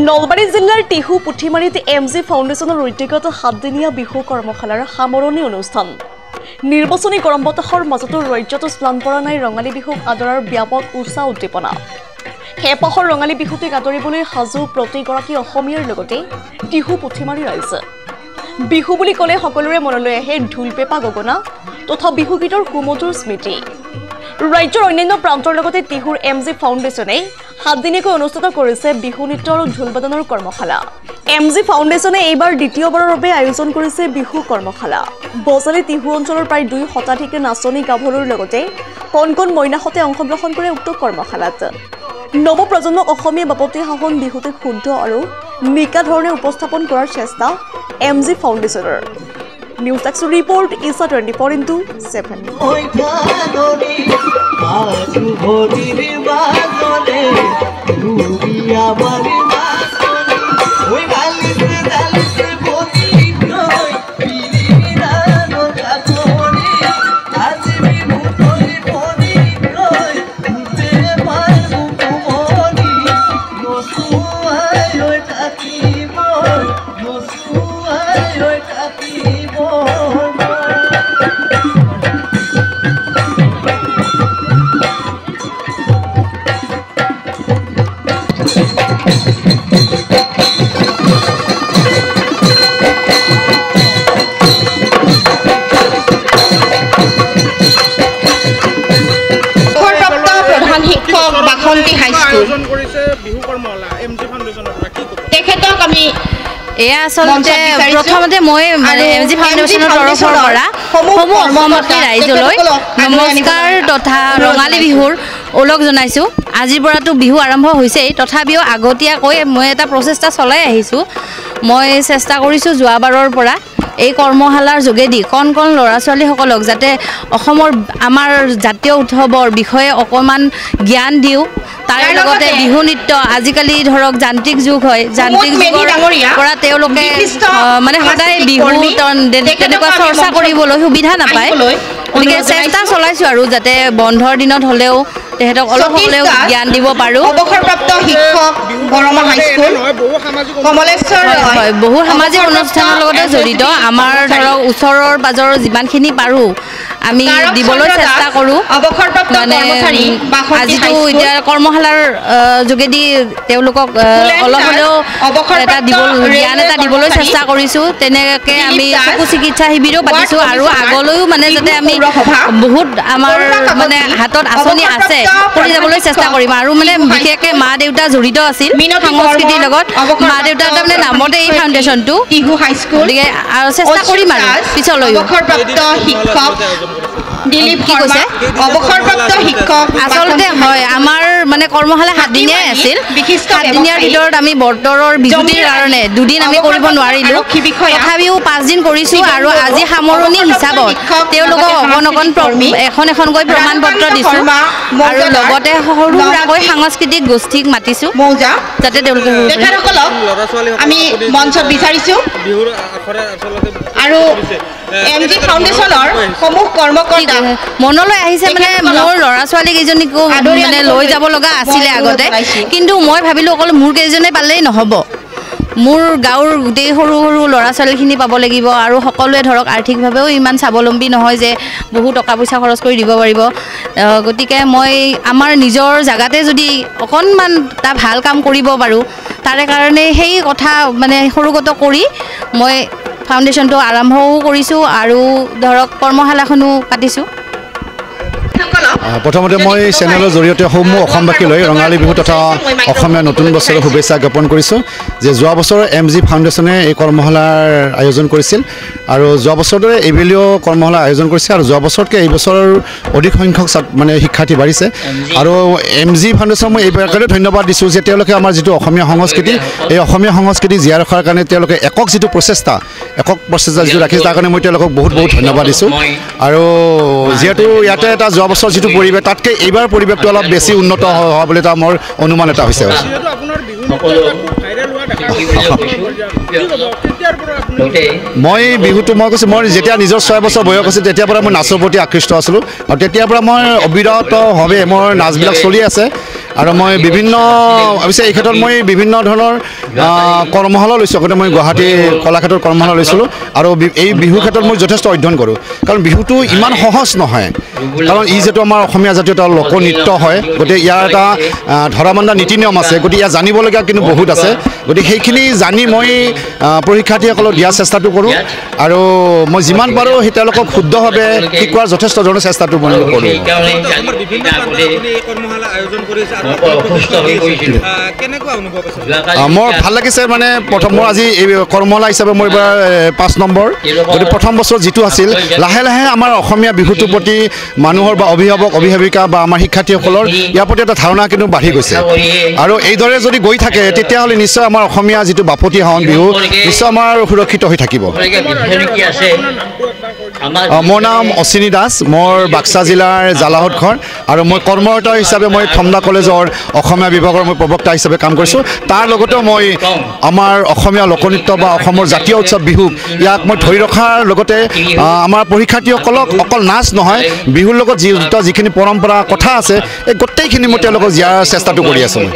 নলবাৰী জিলাৰ টিহু পুথিমাৰীত MG ফাউণ্ডেশ্যনৰ ঐতিহ্যগত 7দিনীয়া বিহু কৰ্মশালাৰ সামৰণি অনুষ্ঠান। নিৰ্বাচনী গৰম বতাহৰ মাজতো ৰাজ্যতো স্নান পৰা নাই ৰঙালী বিহুক আদৰাৰ ব্যাপক উৎসাহ উদ্দীপনা। হেঁপাহৰ ৰঙালী বিহুটিক আদৰিবলৈ সাজু প্ৰতিগৰাকী অসমীয়াৰ লগতে টিহু পুথিমাৰী ৰাইজ। বিহু বুলি ক'লে সকলোৰে মনলৈ আহে ঢোল পেঁপা গগনা তথা বিহুগীতৰ সুমধুৰ স্মৃতি। ৰাজ্যৰ অন্যান্য প্ৰান্তৰ লগতে টিহুৰ MG ফাউণ্ডেশ্যনে 7দিনীয়াকৈ অনুষ্ঠিত কৰিছে বিহু নৃত্য আৰু ঢোলবাদনৰ কৰ্মশালা। MG ফাউণ্ডেশ্যনে এইবাৰ দ্বিতীয়বাৰৰ বাবে আয়োজন কৰিছে বিহু কৰ্মশালা। বজালী টিহু অঞ্চলৰ প্ৰায় 2 শতাধিক নাচনী গাভৰুৰ লগতে কণ কণ মইনাহঁতে অংশগ্ৰহণ কৰে উক্ত কৰ্মশালাত। নৱপ্ৰজন্মক অসমীয়া বাপতি সাহোন বিহুটিক শুদ্ধ আৰু নিকা ধৰণে উপস্থাপন কৰাৰ চেষ্টা MG ফাউণ্ডেশ্যনৰ। নিউজ ডেস্ক ৰিপৰ্ট ইছা 24x7। এয়া আচলতে প্ৰথমতে মই MG ফাউণ্ডেশ্যনৰ তৰফৰ পৰা সমূহ অসমবাসী ৰাইজলৈ নমস্কাৰ তথা ৰঙালী বিহুৰ ওলগ জনাইছোঁ। আজিৰ পৰাতো বিহু আৰম্ভ হৈছেই, তথাপিও আগতীয়াকৈ মই এটা প্ৰচেষ্টা চলাই আহিছোঁ। মই চেষ্টা কৰিছোঁ যোৱাবাৰৰ পৰা এই কৰ্মশালাৰ যোগেদি কণ কণ ল'ৰা ছোৱালীসকলক যাতে অসমৰ আমাৰ জাতীয় উৎসৱৰ বিষয়ে অকণমান জ্ঞান দিওঁ। তাৰ লগতে বিহু নৃত্য আজিকালি ধৰক যান্ত্ৰিক যুগ হয়, যান্ত্ৰিক যুগৰ পৰা তেওঁলোকে মানে সদায় বিহু তেনেকুৱা চৰ্চা কৰিবলৈ সুবিধা নাপায়। গতিকে চেষ্টা চলাইছোঁ আৰু যাতে বন্ধৰ দিনত হ'লেও তেহেঁতক অলপ হ'লেও জ্ঞান দিব পাৰোঁ। অৱসৰপ্ৰাপ্ত শিক্ষক গৰমা হাইস্কুল কমলেশ্বৰ হয়, বহু সামাজিক অনুষ্ঠানৰ লগতে জড়িত। আমাৰ ধৰক ওচৰৰ পাজৰৰ যিমানখিনি পাৰোঁ আমি দিবলৈ চেষ্টা কৰোঁ। মানে আজিতো এতিয়া কৰ্মশালাৰ যোগেদি তেওঁলোকক অলপ হ'লেও এটা জ্ঞান এটা দিবলৈ চেষ্টা কৰিছোঁ। তেনেকৈ আমি চকু চিকিৎসা শিবিৰো পাতিছোঁ আৰু আগলৈও মানে যাতে আমি বহুত আমাৰ মানে হাতত আঁচনি আছে কৰি যাবলৈ চেষ্টা কৰিম। আৰু মানে বিশেষকৈ মা দেউতা জড়িত আছিল সংস্কৃতিৰ লগত। মা দেউতাৰ তাৰমানে নামতে এই ফাউণ্ডেশ্যনটো টিহু হাইস্কুল। গতিকে আৰু চেষ্টা কৰিম আৰু পিছলৈ। অৱসৰপ্ৰাপ্ত শিক্ষক দিলীপ শৰ্মা অৱসৰপ্ৰাপ্ত শিক্ষক আচলতে হয় আমাৰ মানে কৰ্মশালা 7দিনীয়াই আছিল। 7দিনীয়াৰ ভিতৰত আমি বতৰৰ বিজুতিৰ কাৰণে 2 দিন আমি কৰিব নোৱাৰিলোঁ, তথাপিও 5 দিন কৰিছোঁ। আৰু আজি সামৰণি হিচাপত তেওঁলোকক এখন এখনকৈ প্ৰমাণ পত্ৰ দিছোঁ আৰু লগতে সৰু সুৰাকৈ সাংস্কৃতিক গোষ্ঠীক মাতিছোঁ যাতে তেওঁলোকে আমি মঞ্চত বিচাৰিছোঁ। আৰু MG ফাউণ্ডেশ্যনৰ সমূহ কৰ্মকৰ্তা মনলৈ আহিছে মানে মোৰ ল'ৰা ছোৱালী কেইজনীকো মানে লৈ যাব লগা আছিলে আগতে, কিন্তু মই ভাবিলোঁ অকল মোৰ কেইজনে পালেই নহ'ব, মোৰ গাঁৱৰ গোটেই সৰু সৰু ল'ৰা ছোৱালীখিনি পাব লাগিব। আৰু সকলোৱে ধৰক আৰ্থিকভাৱেও ইমান স্বাৱলম্বী নহয় যে বহু টকা পইচা খৰচ কৰি দিব পাৰিব। গতিকে মই আমাৰ নিজৰ জেগাতে যদি অকণমান এটা ভাল কাম কৰিব পাৰোঁ তাৰে কাৰণে সেই কথা মানে সৰুগত কৰি মই ফাউণ্ডেশ্যনটো আৰম্ভও কৰিছোঁ আৰু ধৰক কৰ্মশালাখনো পাতিছোঁ। প্ৰথমতে মই চেনেলৰ জৰিয়তে সমূহ অসমবাসীলৈ ৰঙালী বিহু তথা অসমীয়া নতুন বছৰৰ শুভেচ্ছা জ্ঞাপন কৰিছোঁ যে যোৱা বছৰ MG ফাউণ্ডেশ্যনে এই কৰ্মশালাৰ আয়োজন কৰিছিল আৰু যোৱা বছৰৰ দৰে এইবেলিও কৰ্মশালা আয়োজন কৰিছে। আৰু যোৱা বছৰতকৈ এই বছৰ অধিক সংখ্যক মানে শিক্ষাৰ্থী বাঢ়িছে। আৰু MG ফাউণ্ডেশ্যনক মই এইবাৰ কাৰণে ধন্যবাদ দিছোঁ যে তেওঁলোকে আমাৰ যিটো অসমীয়া সংস্কৃতি এই অসমীয়া সংস্কৃতি জীয়াই ৰখাৰ কাৰণে তেওঁলোকে একক প্ৰচেষ্টা যিটো ৰাখিছে তাৰ কাৰণে মই তেওঁলোকক বহুত বহুত ধন্যবাদ দিছোঁ। আৰু যিহেতু ইয়াতে এটা যোৱা বছৰ যিটো পৰিৱেশ তাতকৈ এইবাৰ পৰিৱেশটো অলপ বেছি উন্নত হোৱা বুলি এটা মোৰ অনুমান এটা হৈছে। মই বিহুটো মই কৈছোঁ মই যেতিয়া নিজৰ 6 বছৰ বয়স আছিল তেতিয়াৰ পৰা মই নাচৰ প্ৰতি আকৃষ্ট আছিলোঁ আৰু তেতিয়াৰ পৰা মই অবিৰতভাৱে মোৰ নাচবিলাক চলি আছে। আৰু মই বিভিন্ন অৱশ্যে এই ক্ষেত্ৰত মই বিভিন্ন ধৰণৰ কৰ্মশালা লৈছোঁ আগতে মই গুৱাহাটী কলাক্ষেত্ৰত কৰ্মশালা লৈছিলোঁ আৰু এই বিহুৰ ক্ষেত্ৰত মই যথেষ্ট অধ্যয়ন কৰোঁ কাৰণ বিহুটো ইমান সহজ নহয় কাৰণ ই যিটো আমাৰ অসমীয়া জাতীয় এটা লোকনৃত্য হয় গতিকে ইয়াৰ এটা ধৰা বান্ধা নীতি নিয়ম আছে গতিকে ইয়াৰ জানিবলগীয়া কিন্তু বহুত আছে গতিকে সেইখিনি জানি মই পৰীক্ষাৰ্থীসকলক দিয়াৰ চেষ্টাটো কৰোঁ আৰু মই যিমান পাৰোঁ সেই তেওঁলোকক শুদ্ধভাৱে শিকোৱাৰ যথেষ্ট ধৰণৰ চেষ্টাটো মই কৰোঁ মোৰ ভাল লাগিছে মানে প্ৰথম মোৰ আজি এই কৰ্মশালা হিচাপে মই এইবাৰ 5 নম্বৰ গতিকে প্ৰথম বছৰ যিটো আছিল লাহে লাহে আমাৰ অসমীয়া বিহুটোৰ প্ৰতি মানুহৰ বা অভিভাৱক অভিভাৱিকা বা আমাৰ শিক্ষাৰ্থীসকলৰ ইয়াৰ প্ৰতি এটা ধাৰণা কিন্তু বাঢ়ি গৈছে আৰু এইদৰে যদি গৈ থাকে তেতিয়াহ'লে নিশ্চয় আমাৰ অসমীয়া যিটো বাপতিসাহোন বিহু নিশ্চয় আমাৰ সুৰক্ষিত হৈ থাকিব মোৰ নাম অশ্বিনী দাস মোৰ বাক্সা জিলাৰ জালাহত ঘৰ আৰু মই কৰ্মৰত হিচাপে মই থমদা কলেজৰ অসমীয়া বিভাগৰ মই প্ৰবক্তা হিচাপে কাম কৰিছোঁ তাৰ লগতেও মই আমাৰ অসমীয়া লোকনৃত্য বা অসমৰ জাতীয় উৎসৱ বিহুক ইয়াক মই ধৰি ৰখাৰ লগতে আমাৰ পৰীক্ষাৰ্থীসকলক অকল নাচ নহয় বিহুৰ লগত যিখিনি পৰম্পৰা কথা আছে এই গোটেইখিনি মই তেওঁলোকক জীয়াৰ চেষ্টাটো কৰি আছোঁ মই